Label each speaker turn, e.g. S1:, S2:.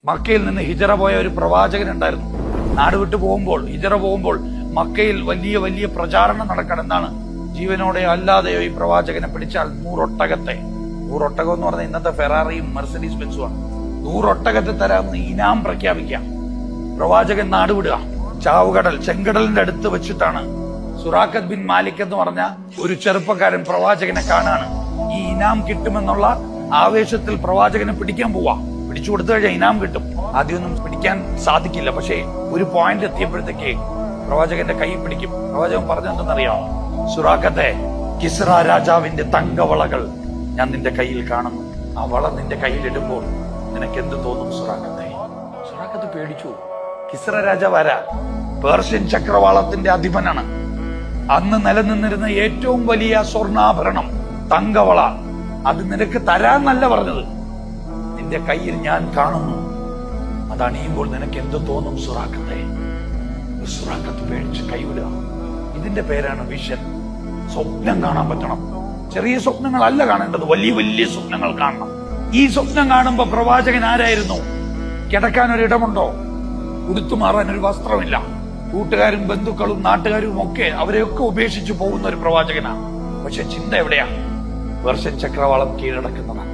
S1: മക്കയിൽ നിന്ന് ഹിജറ പോയ ഒരു പ്രവാചകൻ ഉണ്ടായിരുന്നു. നാട് വിട്ടു പോകുമ്പോൾ, ഹിജറ പോകുമ്പോൾ മക്കയിൽ വലിയ വലിയ പ്രചാരണം നടക്കണം. എന്താണ്? ജീവനോടെയോ അല്ലാതെയോ ഈ പ്രവാചകനെ പിടിച്ചാൽ 100 ഒട്ടകത്തെ, 100 ഒട്ടകം എന്ന് പറഞ്ഞാൽ ഇന്നത്തെ ഫെറാറിയും മെർസിഡീസ് ബെൻസുമാണ്, 100 ഒട്ടകത്തെ തരാമെന്ന് ഇനാം പ്രഖ്യാപിക്കാം. പ്രവാചകൻ നാടുവിടുക. ചാവുകടൽ, ചെങ്കടലിന്റെ അടുത്ത് വെച്ചിട്ടാണ് സുറാഖത്ത് ബിൻ മാലിക് എന്ന് പറഞ്ഞ ഒരു ചെറുപ്പക്കാരൻ പ്രവാചകനെ കാണാണ്. ഈ ഇനാം കിട്ടുമെന്നുള്ള ആവേശത്തിൽ പ്രവാചകനെ പിടിക്കാൻ പോവാ. പിടിച്ചു കൊടുത്തു കഴിഞ്ഞാൽ ഇനാം കിട്ടും. ആദ്യമൊന്നും പിടിക്കാൻ സാധിക്കില്ല. പക്ഷേ ഒരു പോയിന്റ് എത്തിയപ്പോഴത്തേക്ക് പ്രവാചകന്റെ കൈ പിടിക്കും. പ്രവാചകൻ പറഞ്ഞെന്തെന്നറിയാമോ? സുറാഖത്തെ, കിസ്റ രാജാവിന്റെ തങ്കവളകൾ ഞാൻ നിന്റെ കയ്യിൽ കാണുന്നു. ആ വള നിന്റെ കയ്യിലിടുമ്പോൾ നിനക്ക് എന്ത് തോന്നും സുറാഖത്തെ? സുറാഖത്ത് പേടിച്ചു. കിസ്റ രാജാവ് ആരാ? പേർഷ്യൻ ചക്രവാളത്തിന്റെ അധിപനാണ്. അന്ന് നിലനിന്നിരുന്ന ഏറ്റവും വലിയ സ്വർണ്ണാഭരണം തങ്കവള. അത് നിനക്ക് തരാന്നല്ല പറഞ്ഞത്, നിന്റെ കയ്യിൽ ഞാൻ കാണുന്നു. അതണിയുമ്പോൾ നിനക്ക് എന്ത് തോന്നും സുറാഖത്തെ? സുറാഖത്ത് പേടിച്ച് കൈവിടുക. ഇതിന്റെ പേരാണ് വിഷൻ. സ്വപ്നം കാണാൻ പറ്റണം. ചെറിയ സ്വപ്നങ്ങളല്ല കാണേണ്ടത്, വലിയ വലിയ സ്വപ്നങ്ങൾ കാണണം. ഈ സ്വപ്നം കാണുമ്പോ പ്രവാചകൻ ആരായിരുന്നു? കിടക്കാൻ ഒരിടമുണ്ടോ? ഉടുത്തുമാറാൻ ഒരു വസ്ത്രമില്ല. കൂട്ടുകാരും ബന്ധുക്കളും നാട്ടുകാരും ഒക്കെ അവരെയൊക്കെ ഉപേക്ഷിച്ചു പോകുന്ന ഒരു പ്രവാചകനാണ്. പക്ഷെ ചിന്ത എവിടെയാ? പേർഷ്യൻ ചക്രവാളം കീഴടക്കുന്നതാണ്.